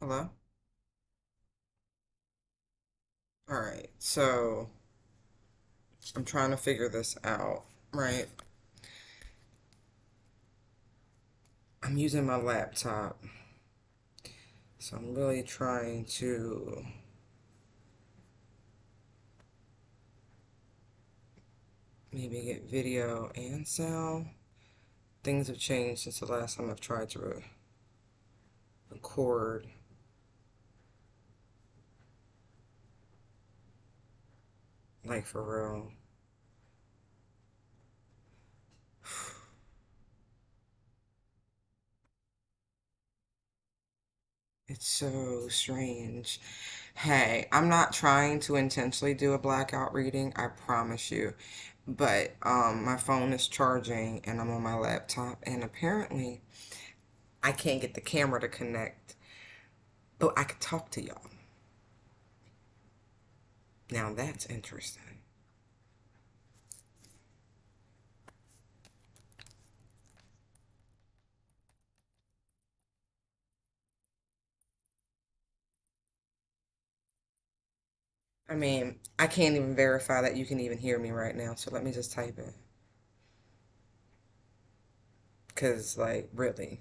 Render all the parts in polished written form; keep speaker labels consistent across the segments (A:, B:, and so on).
A: Hello? All right, so I'm trying to figure this out, right? I'm using my laptop, so I'm really trying to maybe get video and sound. Things have changed since the last time I've tried to record, like for real. It's so strange. Hey, I'm not trying to intentionally do a blackout reading, I promise you. But my phone is charging and I'm on my laptop, and apparently I can't get the camera to connect, but I could talk to y'all. Now that's interesting. I mean, I can't even verify that you can even hear me right now, so let me just type it. Because, like, really,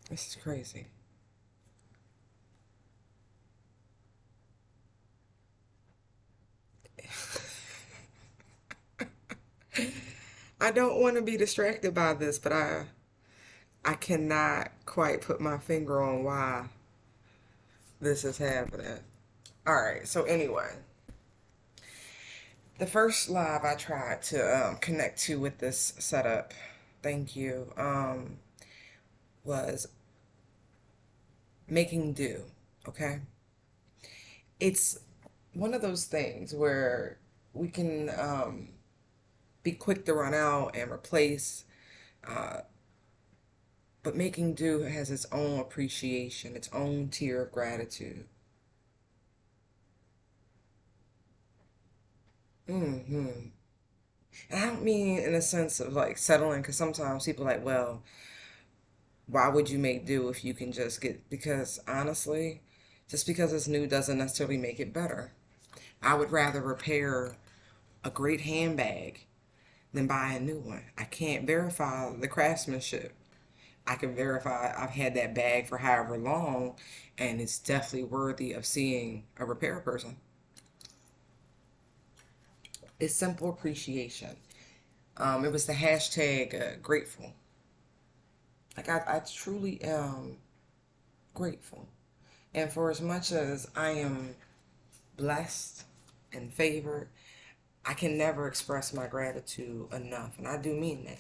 A: this is crazy. I don't want to be distracted by this, but I cannot quite put my finger on why this is happening. All right, so anyway, the first live I tried to connect to with this setup, thank you, was making do. Okay, it's one of those things where we can be quick to run out and replace, uh, but making do has its own appreciation, its own tier of gratitude. hmm And I don't mean in a sense of like settling, because sometimes people are like, well, why would you make do if you can just get, because honestly, just because it's new doesn't necessarily make it better. I would rather repair a great handbag than buy a new one. I can't verify the craftsmanship. I can verify I've had that bag for however long, and it's definitely worthy of seeing a repair person. It's simple appreciation. It was the hashtag grateful. Like I truly am grateful. And for as much as I am blessed and favored, I can never express my gratitude enough. And I do mean that.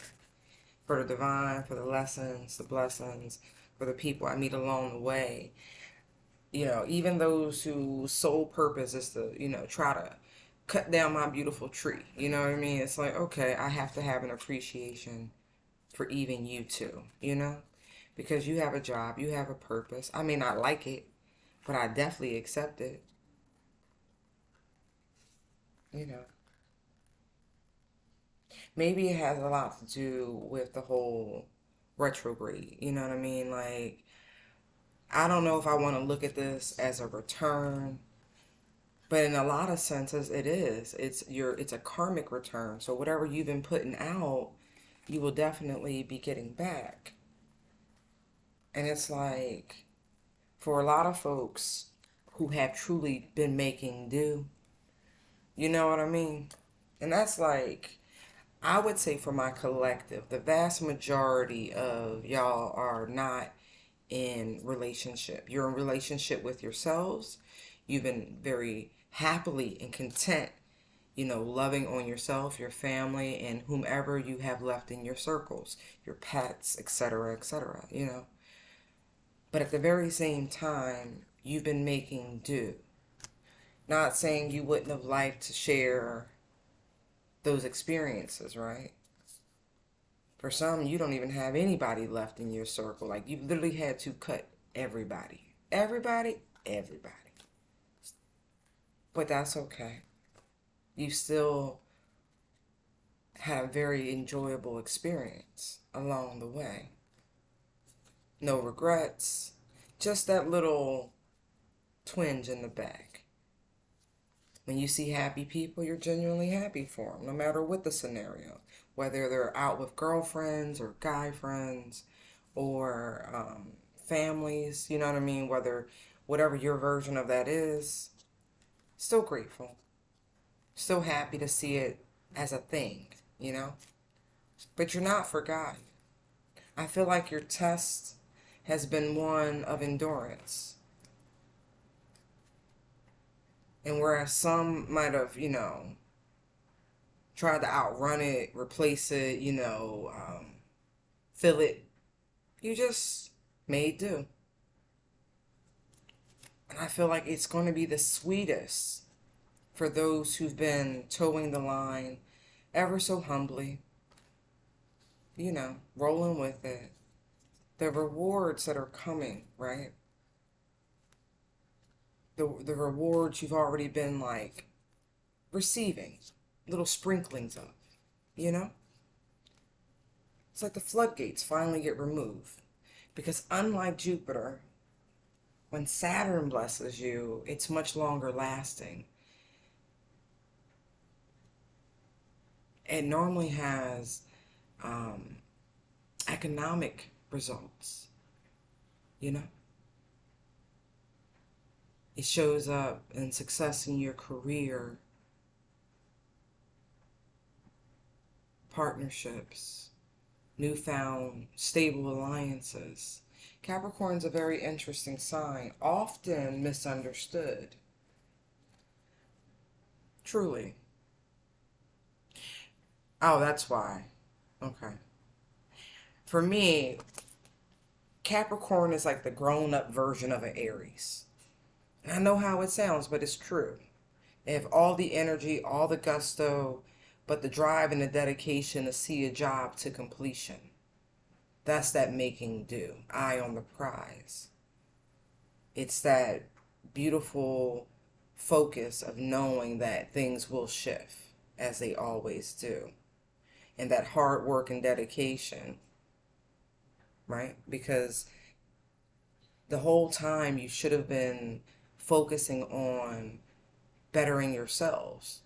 A: For the divine, for the lessons, the blessings, for the people I meet along the way. Even those whose sole purpose is to, try to cut down my beautiful tree. You know what I mean? It's like, okay, I have to have an appreciation for even you too, because you have a job, you have a purpose. I may not like it, but I definitely accept it, you know. Maybe it has a lot to do with the whole retrograde, you know what I mean? Like, I don't know if I want to look at this as a return, but in a lot of senses it is. It's a karmic return. So whatever you've been putting out, you will definitely be getting back. And it's like, for a lot of folks who have truly been making do, you know what I mean? And that's like, I would say for my collective, the vast majority of y'all are not in relationship. You're in relationship with yourselves. You've been very happily and content, loving on yourself, your family, and whomever you have left in your circles, your pets, etc., etc. But at the very same time, you've been making do. Not saying you wouldn't have liked to share those experiences, right? For some, you don't even have anybody left in your circle. Like, you literally had to cut everybody. Everybody, everybody. But that's okay. You still had a very enjoyable experience along the way. No regrets, just that little twinge in the back. When you see happy people, you're genuinely happy for them, no matter what the scenario. Whether they're out with girlfriends or guy friends or families, you know what I mean? Whatever your version of that is, still grateful. Still happy to see it as a thing, you know? But you're not forgotten. I feel like your test has been one of endurance. And whereas some might have, tried to outrun it, replace it, fill it, you just made do. And I feel like it's going to be the sweetest for those who've been towing the line ever so humbly, rolling with it. The rewards that are coming, right? The rewards you've already been like receiving, little sprinklings of, you know? It's like the floodgates finally get removed. Because unlike Jupiter, when Saturn blesses you, it's much longer lasting. It normally has um, economic results, you know? It shows up in success in your career, partnerships, newfound stable alliances. Capricorn's a very interesting sign, often misunderstood. Truly. Oh, that's why. Okay. For me, Capricorn is like the grown up version of an Aries. And I know how it sounds, but it's true. They have all the energy, all the gusto, but the drive and the dedication to see a job to completion. That's that making do, eye on the prize. It's that beautiful focus of knowing that things will shift as they always do. And that hard work and dedication, right? Because the whole time you should have been focusing on bettering yourselves.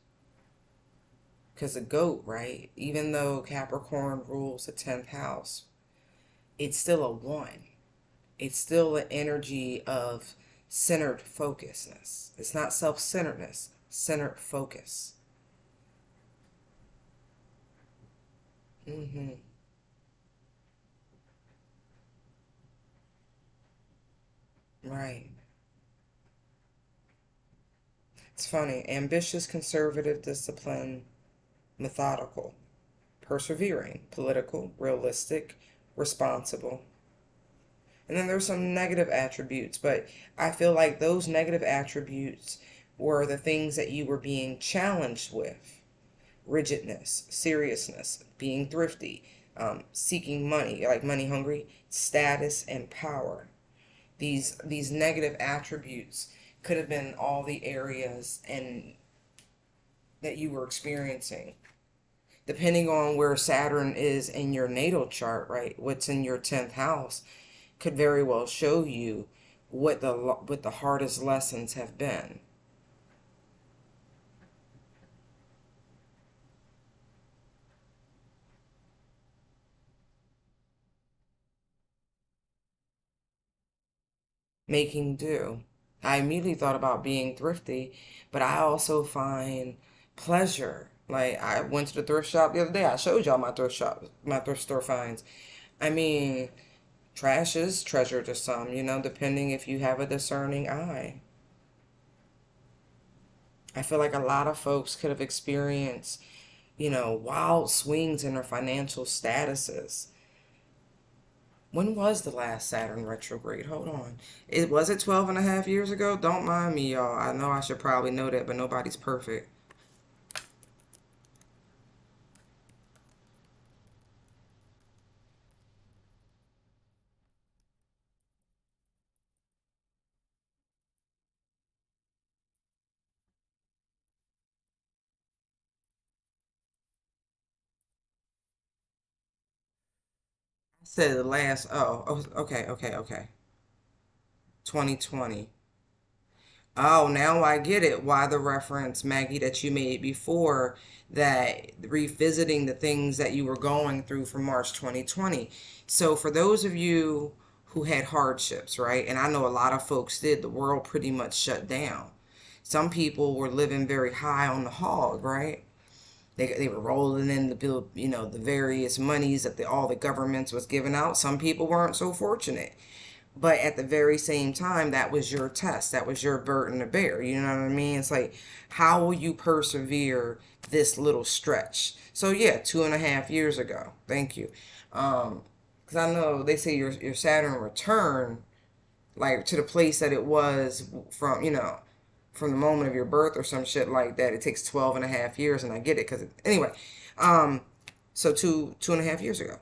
A: Because the goat, right? Even though Capricorn rules the 10th house, it's still a one. It's still an energy of centered focusness. It's not self centeredness, centered focus. Mm-hmm. Right. It's funny. Ambitious, conservative, disciplined, methodical, persevering, political, realistic, responsible. And then there's some negative attributes, but I feel like those negative attributes were the things that you were being challenged with: rigidness, seriousness, being thrifty, seeking money, like money hungry, status, and power. These negative attributes could have been all the areas and that you were experiencing depending on where Saturn is in your natal chart, right? What's in your 10th house could very well show you what the hardest lessons have been. Making do. I immediately thought about being thrifty, but I also find pleasure. Like I went to the thrift shop the other day. I showed y'all my thrift store finds. I mean, trash is treasure to some, depending if you have a discerning eye. I feel like a lot of folks could have experienced, wild swings in their financial statuses. When was the last Saturn retrograde? Hold on. It was it 12 and a half years ago? Don't mind me, y'all. I know I should probably know that, but nobody's perfect. Said the last, okay, okay, okay. 2020. Oh, now I get it. Why the reference, Maggie, that you made before, that revisiting the things that you were going through from March 2020. So, for those of you who had hardships, right? And I know a lot of folks did, the world pretty much shut down. Some people were living very high on the hog, right? They were rolling in the bill, the various monies that all the governments was giving out. Some people weren't so fortunate. But at the very same time, that was your test. That was your burden to bear. You know what I mean? It's like, how will you persevere this little stretch? So yeah, 2.5 years ago. Thank you. Because I know they say your Saturn return like to the place that it was from, from the moment of your birth or some shit like that. It takes 12.5 years, and I get it because anyway. Um, so 2.5 years ago.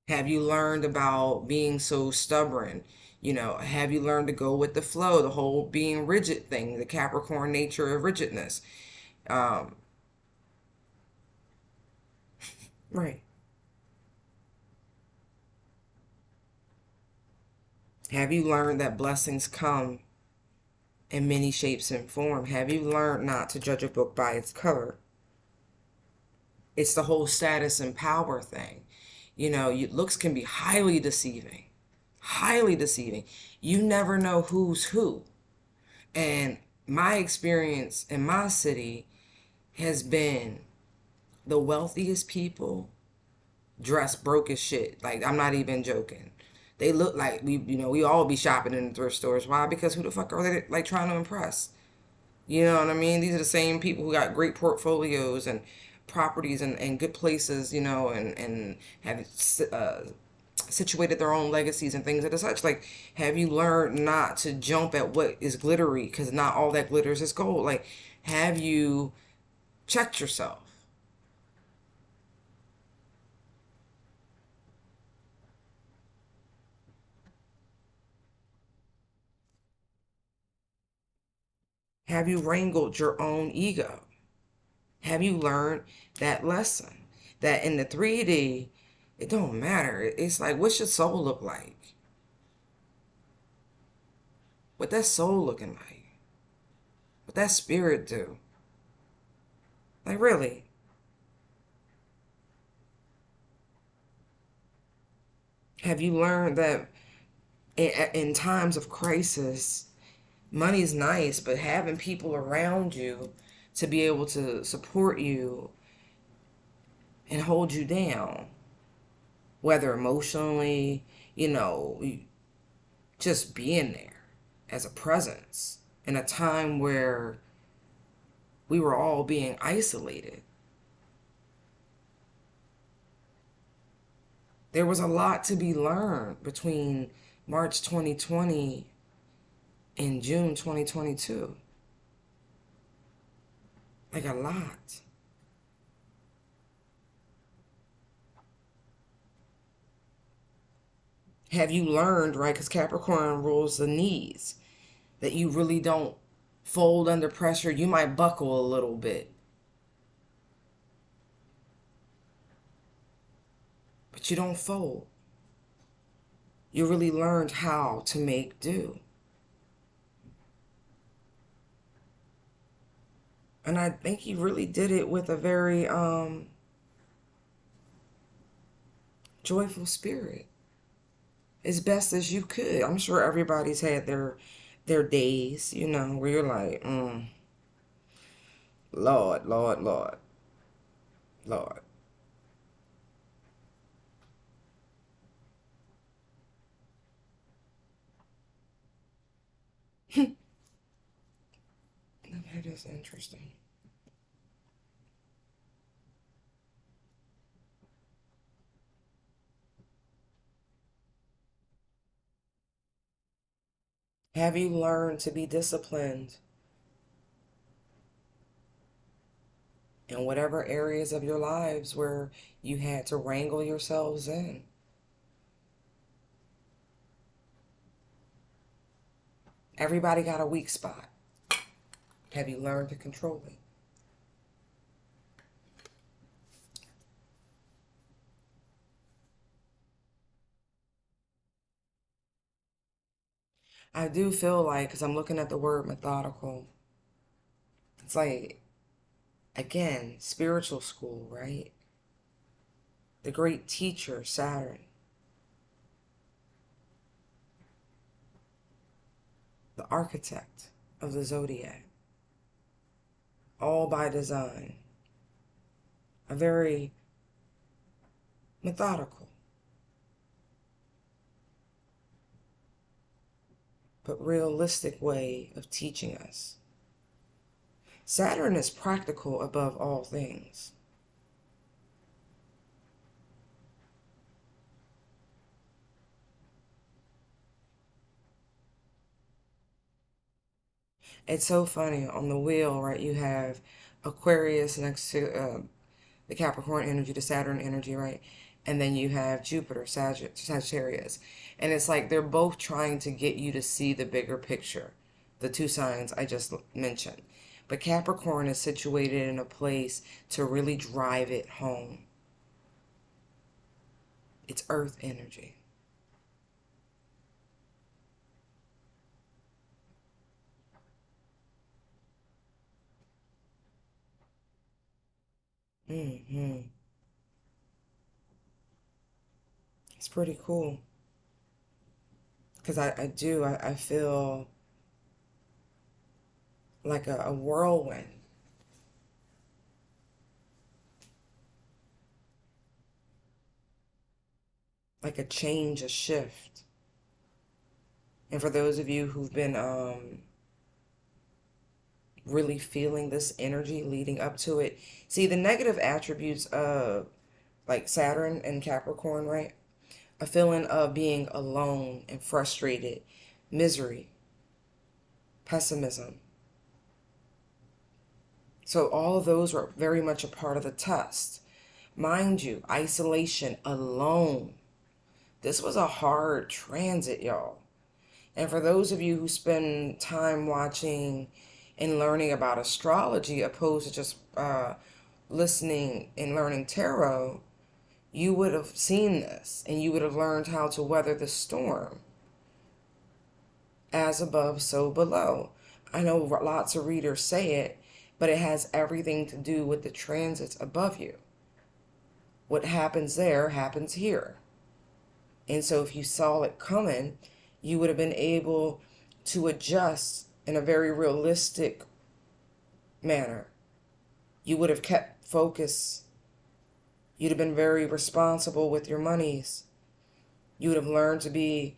A: Have you learned about being so stubborn? Have you learned to go with the flow, the whole being rigid thing, the Capricorn nature of rigidness? Um, right. Have you learned that blessings come in many shapes and form? Have you learned not to judge a book by its cover? It's the whole status and power thing. Looks can be highly deceiving. Highly deceiving. You never know who's who. And my experience in my city has been the wealthiest people dress broke as shit. Like, I'm not even joking. They look like we all be shopping in the thrift stores. Why? Because who the fuck are they like trying to impress? You know what I mean? These are the same people who got great portfolios and properties and good places, and have situated their own legacies and things of the such. Like, have you learned not to jump at what is glittery? Because not all that glitters is gold. Like, have you checked yourself? Have you wrangled your own ego? Have you learned that lesson? That in the 3D, it don't matter. It's like, what's your soul look like? What that soul looking like? What that spirit do? Like, really? Have you learned that in times of crisis, money's nice, but having people around you to be able to support you and hold you down, whether emotionally, you know, just being there as a presence in a time where we were all being isolated. There was a lot to be learned between March 2020 and June 2022. Like, a lot. Have you learned, right? Because Capricorn rules the knees, that you really don't fold under pressure. You might buckle a little bit, but you don't fold. You really learned how to make do. And I think he really did it with a very joyful spirit, as best as you could. I'm sure everybody's had their days, where you're like, Lord, Lord, Lord, Lord. That is interesting. Have you learned to be disciplined in whatever areas of your lives where you had to wrangle yourselves in? Everybody got a weak spot. Have you learned to control it? I do feel like, because I'm looking at the word methodical, it's like, again, spiritual school, right? The great teacher, Saturn, the architect of the zodiac, all by design, a very methodical, but realistic way of teaching us. Saturn is practical above all things. It's so funny. On the wheel, right, you have Aquarius next to the Capricorn energy, the Saturn energy, right? And then you have Jupiter, Sagittarius. And it's like they're both trying to get you to see the bigger picture, the two signs I just mentioned. But Capricorn is situated in a place to really drive it home. It's earth energy. hmm It's pretty cool. Because I feel like a whirlwind. Like a change, a shift. And for those of you who've been really feeling this energy leading up to it, see the negative attributes of like Saturn and Capricorn, right? A feeling of being alone and frustrated, misery, pessimism. So all of those were very much a part of the test. Mind you, isolation, alone. This was a hard transit, y'all. And for those of you who spend time watching and learning about astrology opposed to just listening and learning tarot, you would have seen this and you would have learned how to weather the storm. As above, so below. I know lots of readers say it, but it has everything to do with the transits above you. What happens there happens here. And so if you saw it coming, you would have been able to adjust in a very realistic manner. You would have kept focus. You'd have been very responsible with your monies. You would have learned to be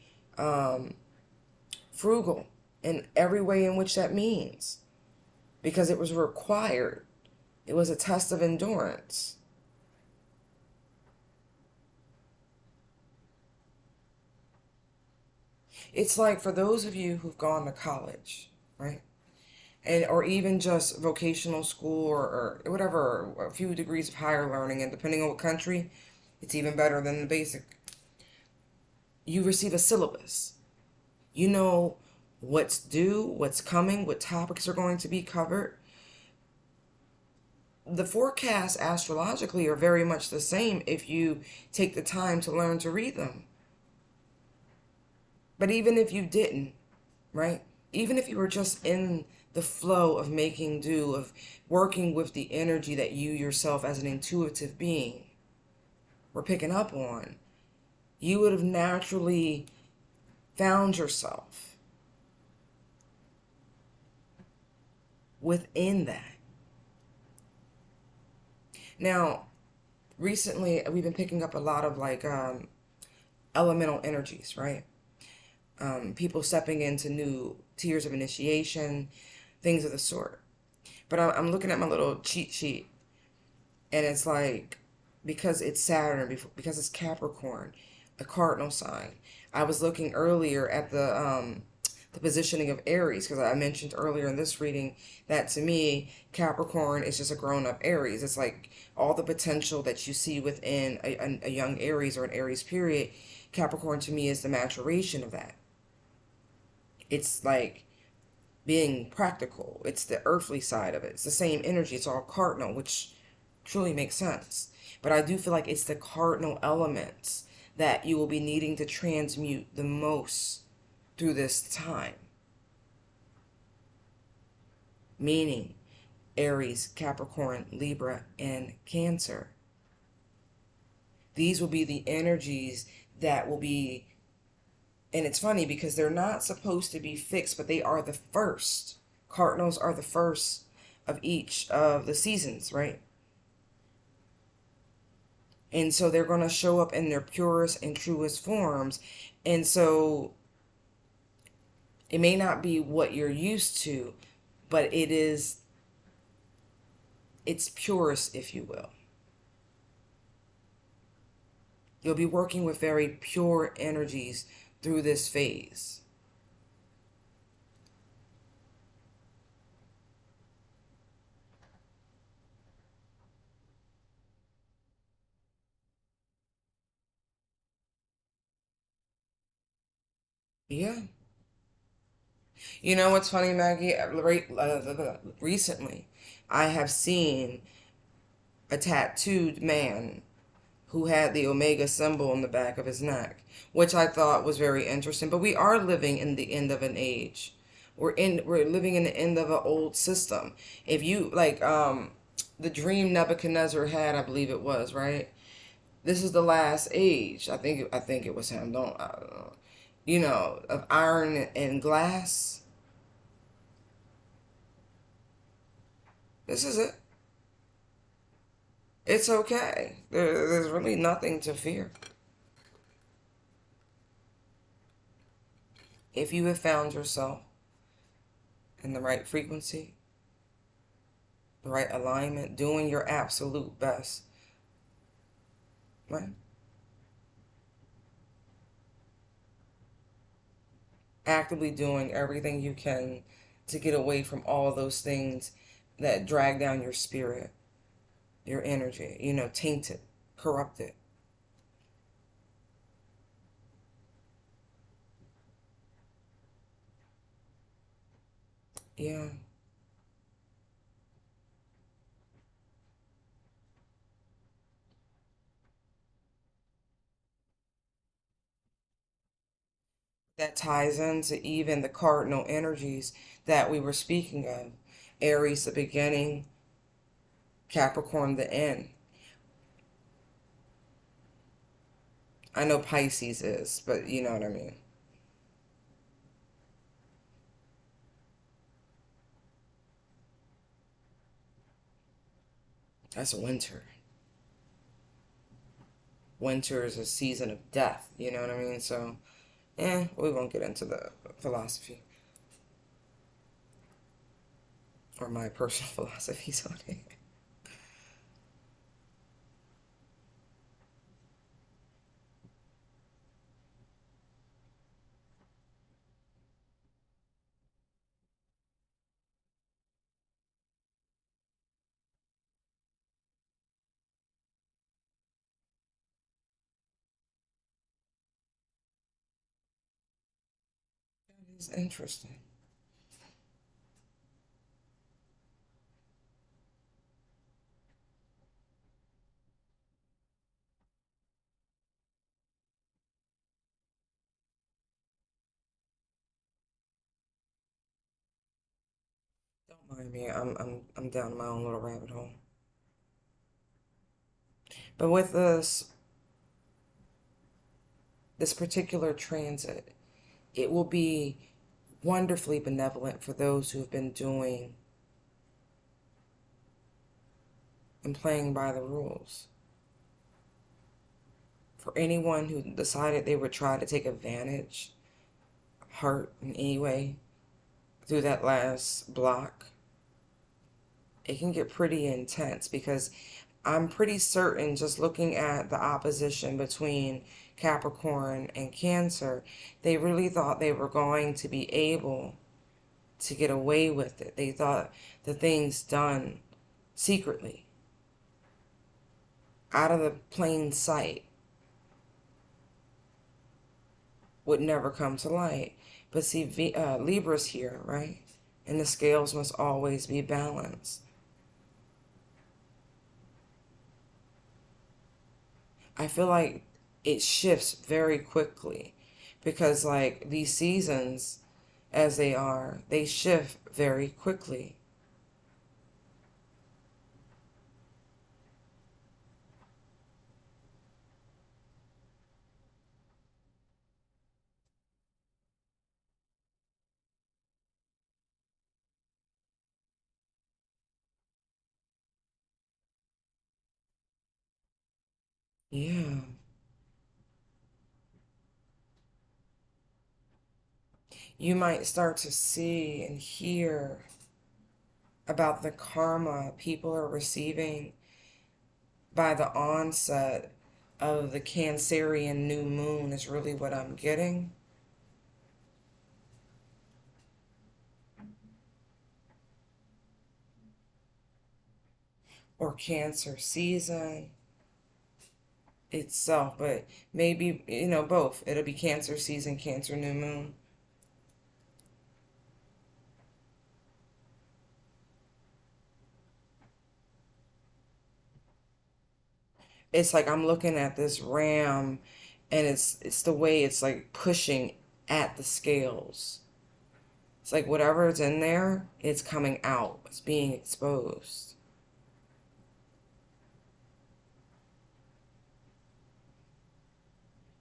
A: frugal in every way in which that means, because it was required. It was a test of endurance. It's like for those of you who've gone to college, right? And or even just vocational school or whatever, a few degrees of higher learning, and depending on what country, it's even better than the basic. You receive a syllabus. You know what's due, what's coming, what topics are going to be covered. The forecasts astrologically are very much the same if you take the time to learn to read them. But even if you didn't, right? Even if you were just in the flow of making do, of working with the energy that you yourself as an intuitive being were picking up on, you would have naturally found yourself within that. Now, recently we've been picking up a lot of like elemental energies, right? People stepping into new tiers of initiation, things of the sort. But I'm looking at my little cheat sheet, and it's like, because it's Saturn, because it's Capricorn, a cardinal sign. I was looking earlier at the positioning of Aries, because I mentioned earlier in this reading that to me, Capricorn is just a grown-up Aries. It's like all the potential that you see within a young Aries or an Aries period. Capricorn to me is the maturation of that. It's like being practical. It's the earthly side of it. It's the same energy. It's all cardinal, which truly makes sense. But I do feel like it's the cardinal elements that you will be needing to transmute the most through this time. Meaning Aries, Capricorn, Libra, and Cancer. These will be the energies that will be, and it's funny because they're not supposed to be fixed, but they are the first. Cardinals are the first of each of the seasons, right? And so they're going to show up in their purest and truest forms. And so it may not be what you're used to, but it is its purest, if you will. You'll be working with very pure energies through this phase. Yeah. You know what's funny, Maggie? Recently, I have seen a tattooed man who had the Omega symbol on the back of his neck, which I thought was very interesting. But we are living in the end of an age. We're living in the end of an old system. If you like the dream Nebuchadnezzar had, I believe it was, right? This is the last age. I think it was him. I don't know. You know, of iron and glass. This is it. It's okay. There's really nothing to fear. If you have found yourself in the right frequency, the right alignment, doing your absolute best, right? Actively doing everything you can to get away from all those things that drag down your spirit, your energy, taint it, corrupt it. Yeah. That ties into even the cardinal energies that we were speaking of. Aries, the beginning, Capricorn, the end. I know Pisces is, but you know what I mean. That's winter. Winter is a season of death, you know what I mean? So, we won't get into the philosophy or my personal philosophies on it. It's interesting. Don't mind me. I'm down my own little rabbit hole. But with this particular transit, it will be wonderfully benevolent for those who have been doing and playing by the rules. For anyone who decided they would try to take advantage, hurt in any way through that last block, it can get pretty intense because I'm pretty certain just looking at the opposition between Capricorn and Cancer, they really thought they were going to be able to get away with it. They thought the things done secretly, out of the plain sight, would never come to light. But see, Libra's here, right? and the scales must always be balanced. I feel like it shifts very quickly because, like, these seasons, as they are, they shift very quickly. Yeah. You might start to see and hear about the karma people are receiving by the onset of the Cancerian new moon, is really what I'm getting. Or Cancer season itself, but maybe, both. It'll be Cancer season, Cancer new moon. It's like I'm looking at this ram, and it's the way it's like pushing at the scales. It's like whatever's in there, it's coming out. It's being exposed.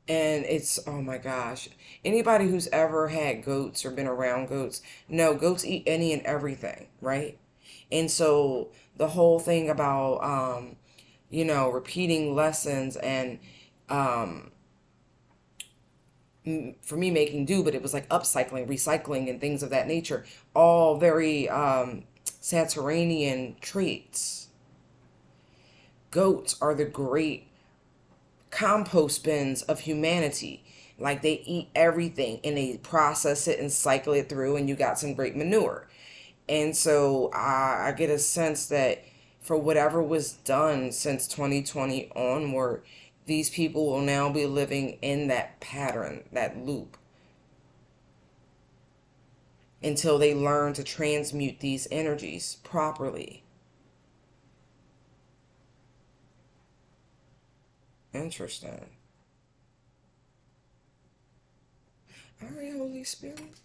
A: And it's, oh my gosh, anybody who's ever had goats or been around goats, no, goats eat any and everything, right? And so the whole thing about repeating lessons and um for me making do, but it was like upcycling, recycling, and things of that nature, all very Saturnian traits. Goats are the great compost bins of humanity. Like, they eat everything and they process it and cycle it through, and you got some great manure. And so I get a sense that for whatever was done since 2020 onward, these people will now be living in that pattern, that loop, until they learn to transmute these energies properly. Interesting. All right, Holy Spirit.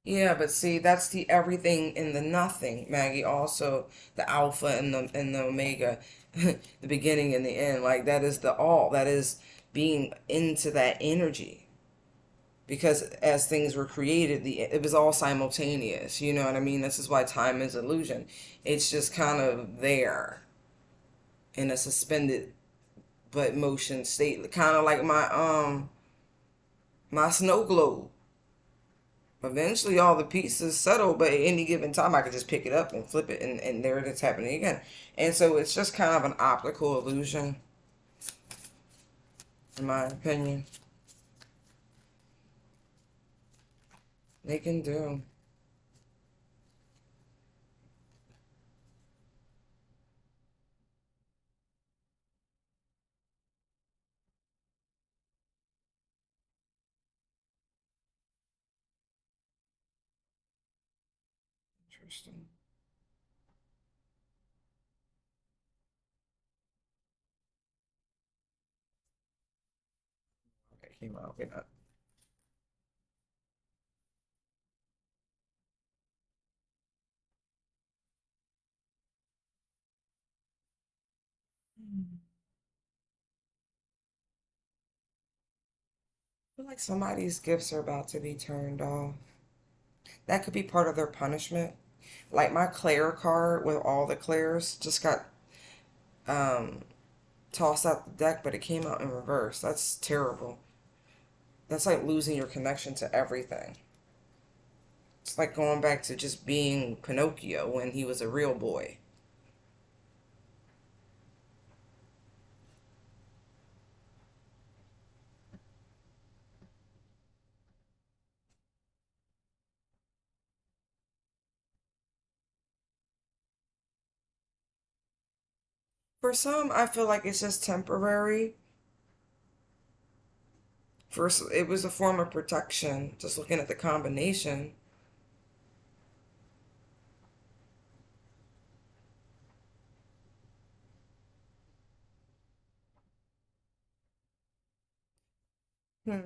A: Yeah, but see, that's the everything and the nothing, Maggie. Also, the alpha and the omega, the beginning and the end. Like, that is the all. That is being into that energy. Because as things were created, it was all simultaneous. You know what I mean? This is why time is illusion. It's just kind of there in a suspended but motion state, kind of like my snow globe. Eventually, all the pieces settle, but at any given time, I could just pick it up and flip it, and there it is happening again. And so it's just kind of an optical illusion, in my opinion. They can do. Interesting. Okay, came out. Okay, not. I feel like somebody's gifts are about to be turned off. That could be part of their punishment. Like, my Claire card with all the Claires just got um, tossed out the deck, but it came out in reverse. That's terrible. That's like losing your connection to everything. It's like going back to just being Pinocchio when he was a real boy. For some, I feel like it's just temporary. First, it was a form of protection. Just looking at the combination. Hmm.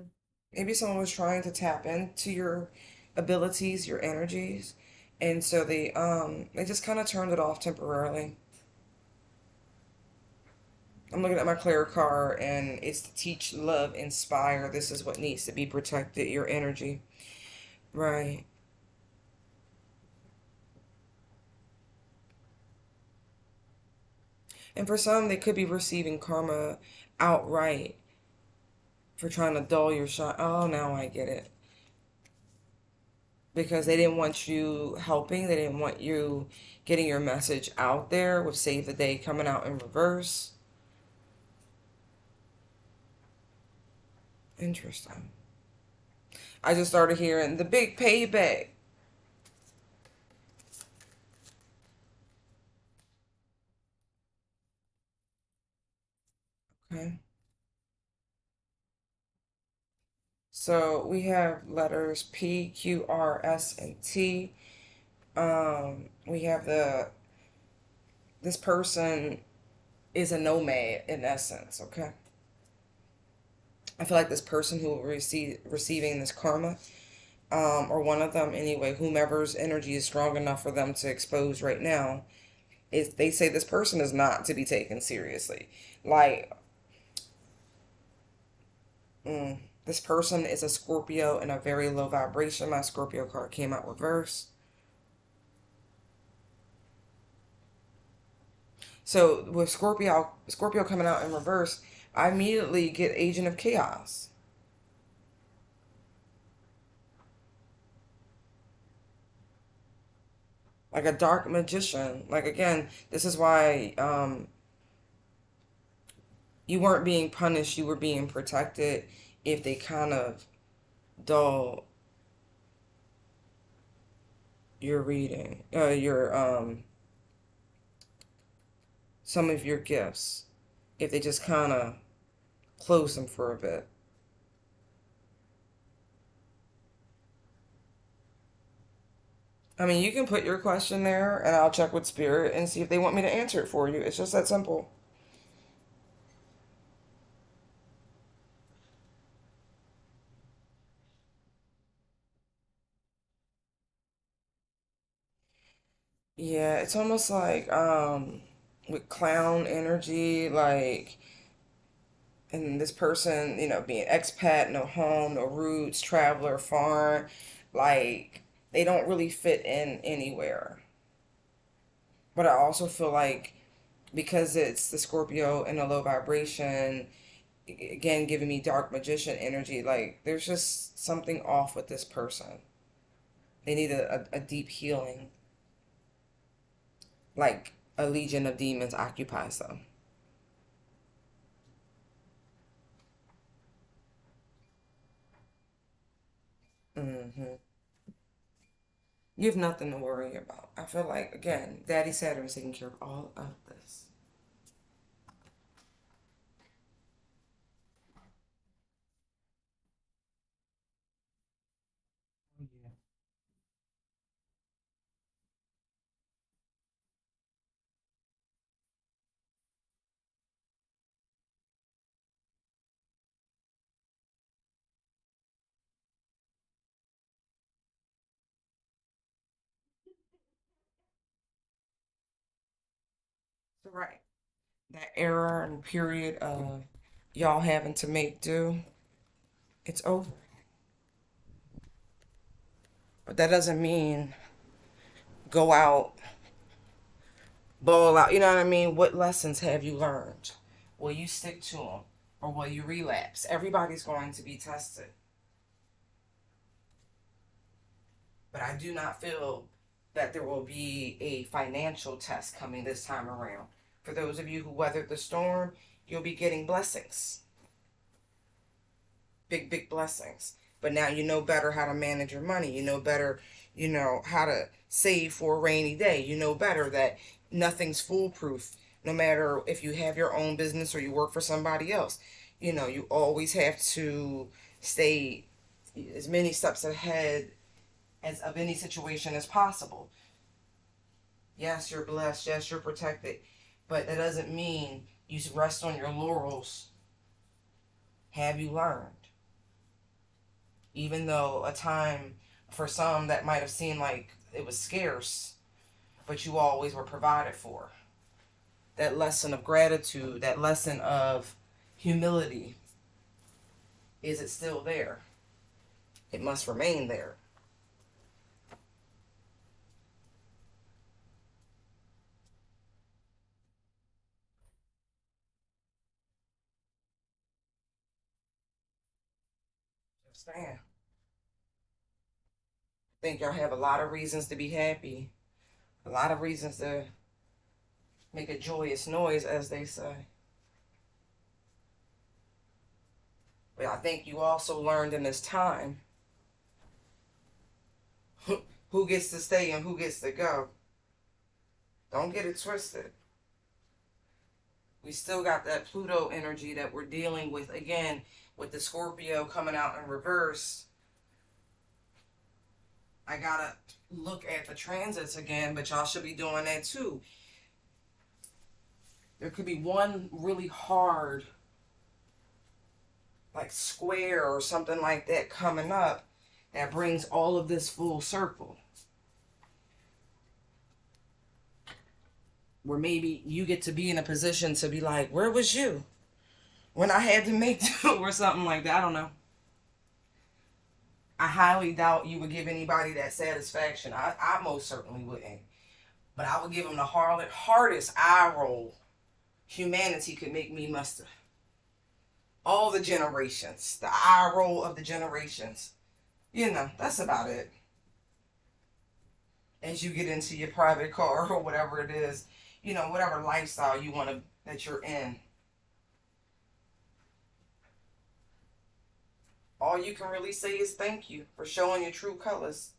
A: Maybe someone was trying to tap into your abilities, your energies, and so they just kind of turned it off temporarily. I'm looking at my clear card, and it's to teach, love, inspire. This is what needs to be protected, your energy. Right. And for some, they could be receiving karma outright for trying to dull your shine. Oh, now I get it. Because they didn't want you helping, they didn't want you getting your message out there with Save the Day coming out in reverse. Interesting. I just started hearing the big payback. Okay. So we have letters P, Q, R, S, and T. We have this person is a nomad in essence, okay? I feel like this person who will receive receiving this karma, or one of them anyway, whomever's energy is strong enough for them to expose right now, is they say this person is not to be taken seriously. Like, this person is a Scorpio in a very low vibration. My Scorpio card came out reverse. So with Scorpio coming out in reverse, I immediately get Agent of Chaos. Like a dark magician. Like again, this is why you weren't being punished, you were being protected if they kind of dull your reading, your some of your gifts. If they just kind of close them for a bit. I mean, you can put your question there and I'll check with Spirit and see if they want me to answer it for you. It's just that simple. Yeah, it's almost like with clown energy, like, and this person, being expat, no home, no roots, traveler, foreign, like they don't really fit in anywhere. But I also feel like because it's the Scorpio and a low vibration, again giving me dark magician energy, like there's just something off with this person. They need a deep healing, like a legion of demons occupies them. hmm You have nothing to worry about. I feel like, again, Daddy Saturn is taking care of all of this. Oh, yeah. So, right. That era and period of y'all having to make do, it's over. But that doesn't mean go out, ball out. You know what I mean? What lessons have you learned? Will you stick to them? Or will you relapse? Everybody's going to be tested. But I do not feel that there will be a financial test coming this time around. For those of you who weathered the storm, you'll be getting blessings. Big, big blessings. But now you know better how to manage your money. You know better, how to save for a rainy day. You know better that nothing's foolproof, no matter if you have your own business or you work for somebody else. You always have to stay as many steps ahead as of any situation as possible. Yes, you're blessed. Yes, you're protected. But that doesn't mean you rest on your laurels. Have you learned? Even though a time for some that might have seemed like it was scarce, but you always were provided for. That lesson of gratitude, that lesson of humility, is it still there? It must remain there. Understand? I think y'all have a lot of reasons to be happy, a lot of reasons to make a joyous noise, as they say. But I think you also learned in this time who gets to stay and who gets to go. Don't get it twisted. We still got that Pluto energy that we're dealing with again with the Scorpio coming out in reverse. I gotta look at the transits again, but y'all should be doing that too. There could be one really hard, like square or something like that coming up that brings all of this full circle. Where maybe you get to be in a position to be like, where was you when I had to make do or something like that? I don't know. I highly doubt you would give anybody that satisfaction. I most certainly wouldn't. But I would give them the hardest eye roll humanity could make me muster. All the generations, the eye roll of the generations. You know, that's about it. As you get into your private car or whatever it is, you know, whatever lifestyle you want to that you're in. All you can really say is thank you for showing your true colors.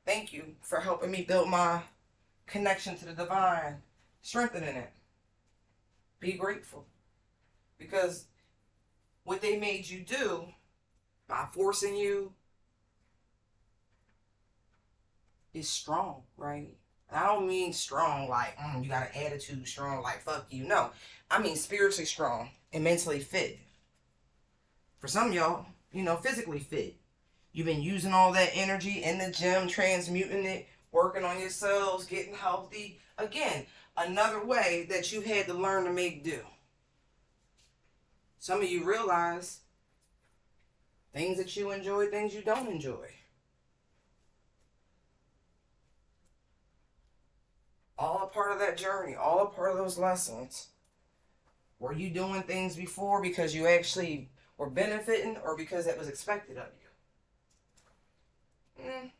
A: Thank you for helping me build my connection to the divine, strengthening it. Be grateful. Because what they made you do by forcing you is strong, right? I don't mean strong like you got an attitude strong like fuck you. No, I mean spiritually strong and mentally fit. For some of y'all, you know, physically fit. You've been using all that energy in the gym, transmuting it, working on yourselves, getting healthy. Again, another way that you had to learn to make do. Some of you realize things that you enjoy, things you don't enjoy. All a part of that journey, all a part of those lessons. Were you doing things before because you actually were benefiting or because that was expected of you? I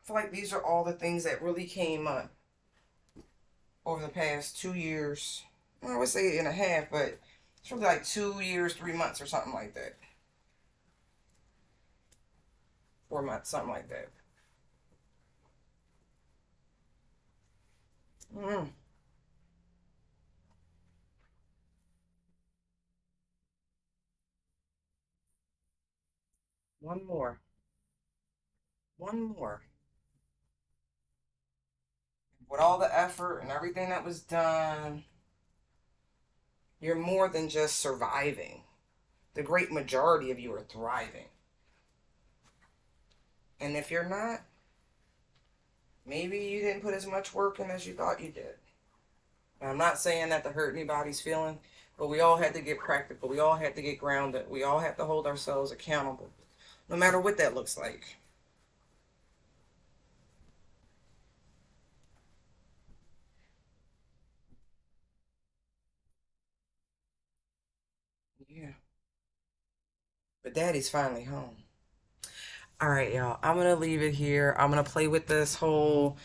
A: feel like these are all the things that really came up over the past 2 years. I would say and a half, but it's really like 2 years, 3 months or something like that. 4 months, something like that. Mm. One more. One more. With all the effort and everything that was done, you're more than just surviving. The great majority of you are thriving. And if you're not, maybe you didn't put as much work in as you thought you did. And I'm not saying that to hurt anybody's feeling, but we all had to get practical. We all had to get grounded. We all have to hold ourselves accountable, no matter what that looks like. Yeah. But daddy's finally home. All right, y'all. I'm going to leave it here. I'm going to play with this whole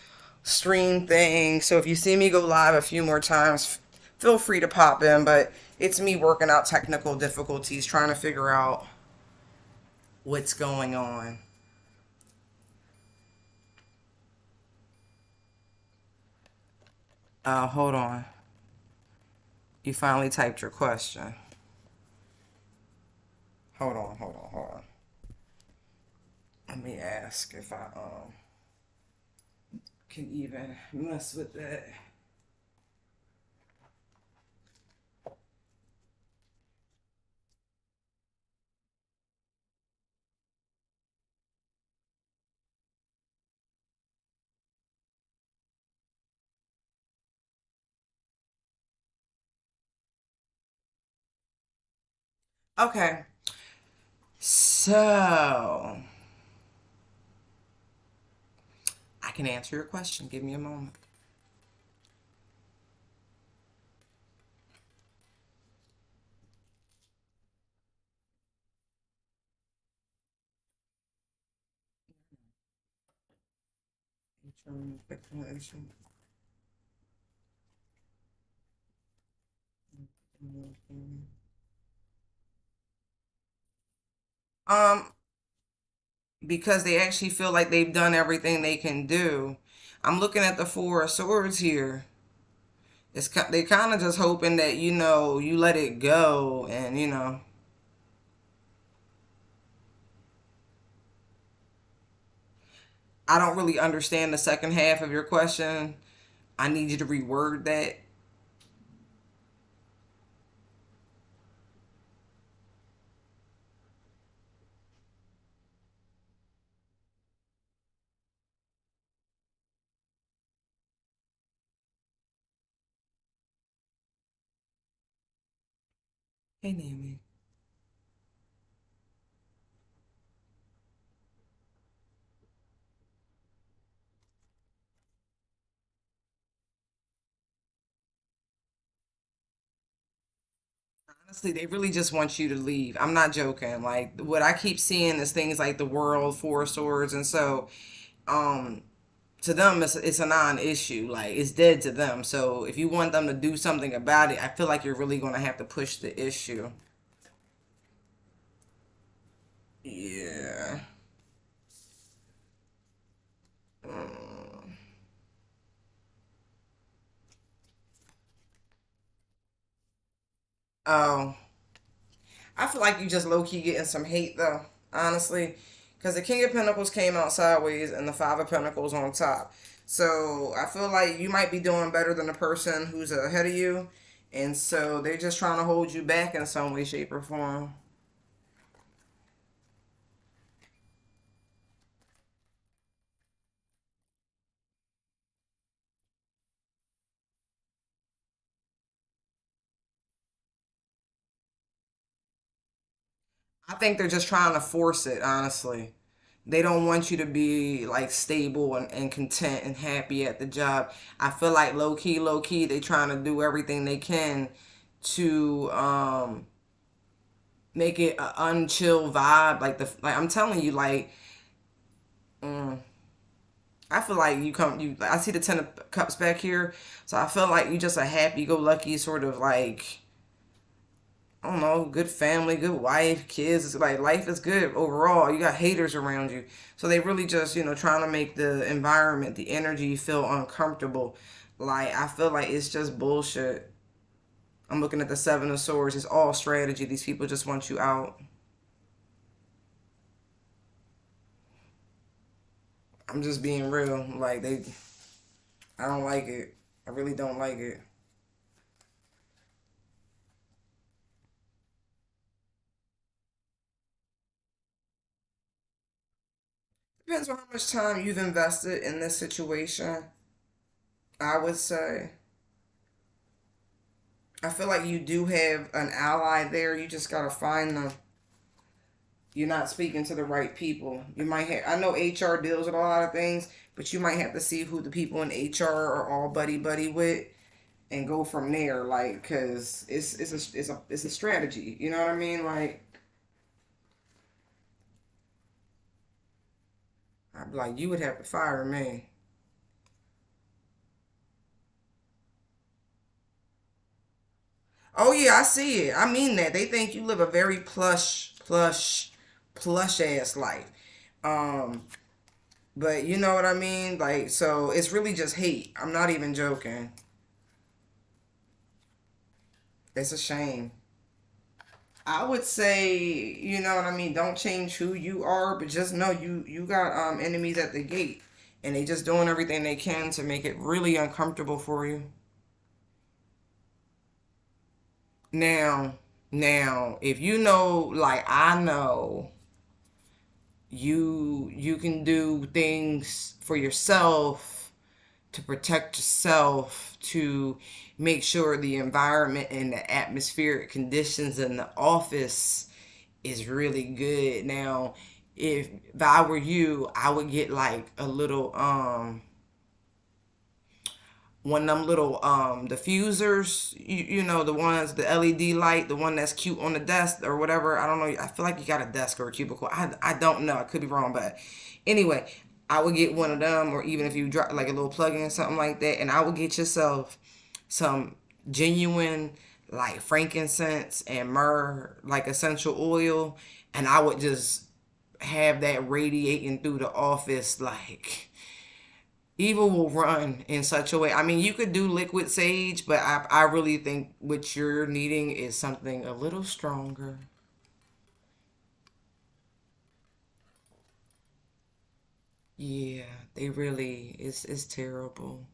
A: stream thing. So if you see me go live a few more times, feel free to pop in. But it's me working out technical difficulties, trying to figure out what's going on. Hold on. You finally typed your question. hold on. Let me ask if I can even mess with that. Okay, so I can answer your question. Give me a moment. Um, because they actually feel like they've done everything they can do. I'm looking at the Four of Swords here. They kind of just hoping that you let it go, and I don't really understand the second half of your question. I need you to reword that. Hey, Naomi. Honestly, they really just want you to leave. I'm not joking. Like what I keep seeing is things like the World, Four of Swords, and so um to them it's a non-issue. Like it's dead to them. So if you want them to do something about it, I feel like you're really going to have to push the issue. Yeah. Mm. Oh, I feel like you just low key getting some hate though, honestly, because the King of Pentacles came out sideways and the Five of Pentacles on top. So I feel like you might be doing better than the person who's ahead of you, and so they're just trying to hold you back in some way, shape, or form. I think they're just trying to force it, honestly. They don't want you to be like stable and content and happy at the job. I feel like low key, they trying to do everything they can to make it an unchill vibe. Like I'm telling you, like mm, I feel like I see the Ten of Cups back here, so I feel like you just a happy go lucky sort of like I don't know, good family, good wife, kids. It's like life is good overall. You got haters around you. So they really just, trying to make the environment, the energy feel uncomfortable. Like I feel like it's just bullshit. I'm looking at the Seven of Swords. It's all strategy. These people just want you out. I'm just being real. I don't like it. I really don't like it. Depends on how much time you've invested in this situation. I would say. I feel like you do have an ally there. You just gotta find them. You're not speaking to the right people. You might have, I know HR deals with a lot of things, but you might have to see who the people in HR are all buddy buddy with and go from there. Like, cause it's a strategy. You know what I mean? Like, I'd be like, you would have to fire me. Oh yeah, I see it. I mean that. They think you live a very plush ass life. Um, but you know what I mean? Like, so it's really just hate. I'm not even joking. It's a shame. I would say, you know what I mean, don't change who you are, but just know you got enemies at the gate, and they just doing everything they can to make it really uncomfortable for you. Now, now, if you know, like I know, you can do things for yourself to protect yourself, to make sure the environment and the atmospheric conditions in the office is really good. Now, if I were you, I would get like a little one of them little diffusers, you know, the ones, the LED light, the one that's cute on the desk or whatever. I don't know, I feel like you got a desk or a cubicle. I don't know, I could be wrong, but anyway, I would get one of them, or even if you drop like a little plug-in or something like that, and I would get yourself some genuine like frankincense and myrrh, like essential oil, and I would just have that radiating through the office. Like, evil will run in such a way. I mean, you could do liquid sage, but I really think what you're needing is something a little stronger. Yeah, they really, it's terrible.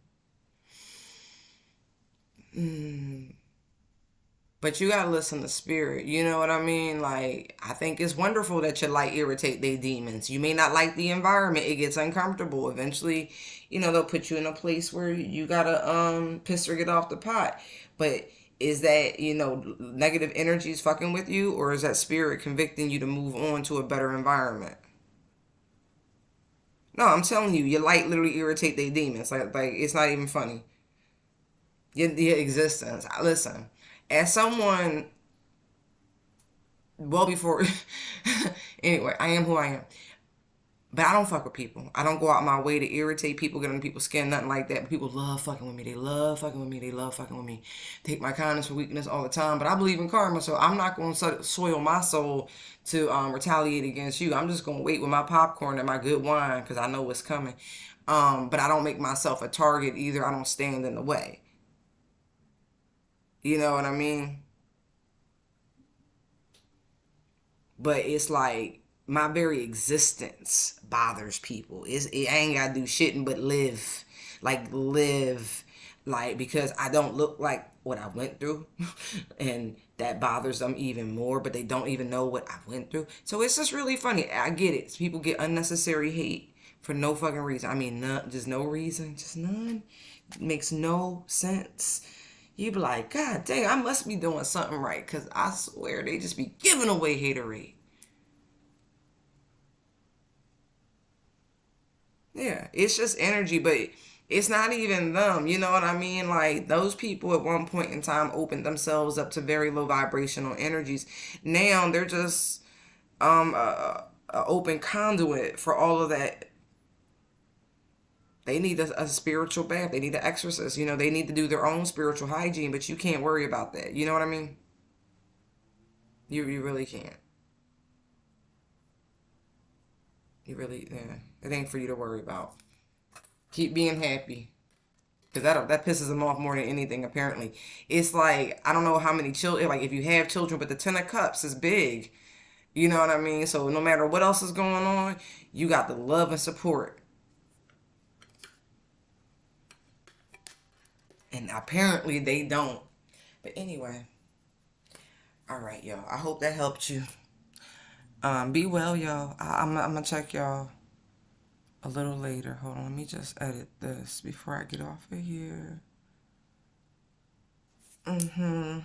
A: Mm. But you gotta listen to spirit. You know what I mean? Like, I think it's wonderful that your light irritate their demons. You may not like the environment; it gets uncomfortable. Eventually, you know they'll put you in a place where you gotta piss or get off the pot. But is that, you know, negative energies fucking with you, or is that spirit convicting you to move on to a better environment? No, I'm telling you, your light literally irritate their demons. Like it's not even funny. Your existence. Listen, as someone well before anyway, I am who I am. But I don't fuck with people. I don't go out my way to irritate people, get under people's skin, nothing like that. But people love fucking with me. They love fucking with me. They love fucking with me. Take my kindness for weakness all the time. But I believe in karma, so I'm not going to soil my soul to retaliate against you. I'm just going to wait with my popcorn and my good wine because I know what's coming. But I don't make myself a target either. I don't stand in the way. You know what I mean? But it's like my very existence bothers people. I ain't gotta do shit but live, like live, like because I don't look like what I went through, and that bothers them even more. But they don't even know what I went through. So it's just really funny. I get it. People get unnecessary hate for no fucking reason. I mean, none, just no reason, just none. Makes no sense. You be like, God dang, I must be doing something right, cause I swear they just be giving away haterade. Yeah, it's just energy, but it's not even them. You know what I mean? Like those people at one point in time opened themselves up to very low vibrational energies. Now they're just a open conduit for all of that. They need a spiritual bath. They need an exorcist. You know, they need to do their own spiritual hygiene, but you can't worry about that. You know what I mean? You really can't. You really, yeah. It ain't for you to worry about. Keep being happy. Because that pisses them off more than anything. Apparently, it's like I don't know how many children. Like if you have children, but the Ten of Cups is big. You know what I mean? So no matter what else is going on, you got the love and support. And apparently they don't. But anyway, all right, y'all. I hope that helped you. Be well, y'all. I'm gonna check y'all a little later. Hold on, let me just edit this before I get off of here. Mm-hmm.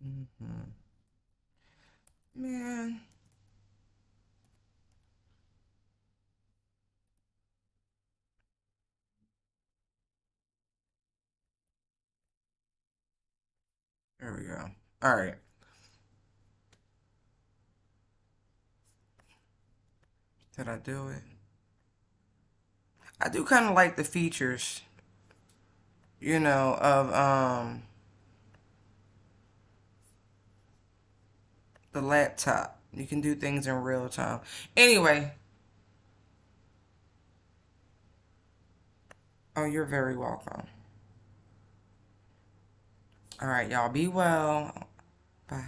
A: Mm-hmm. Man, there we go. All right. Did I do it? I do kind of like the features, you know, of the laptop. You can do things in real time. Anyway, Oh, you're very welcome. All right, y'all be well. Bye.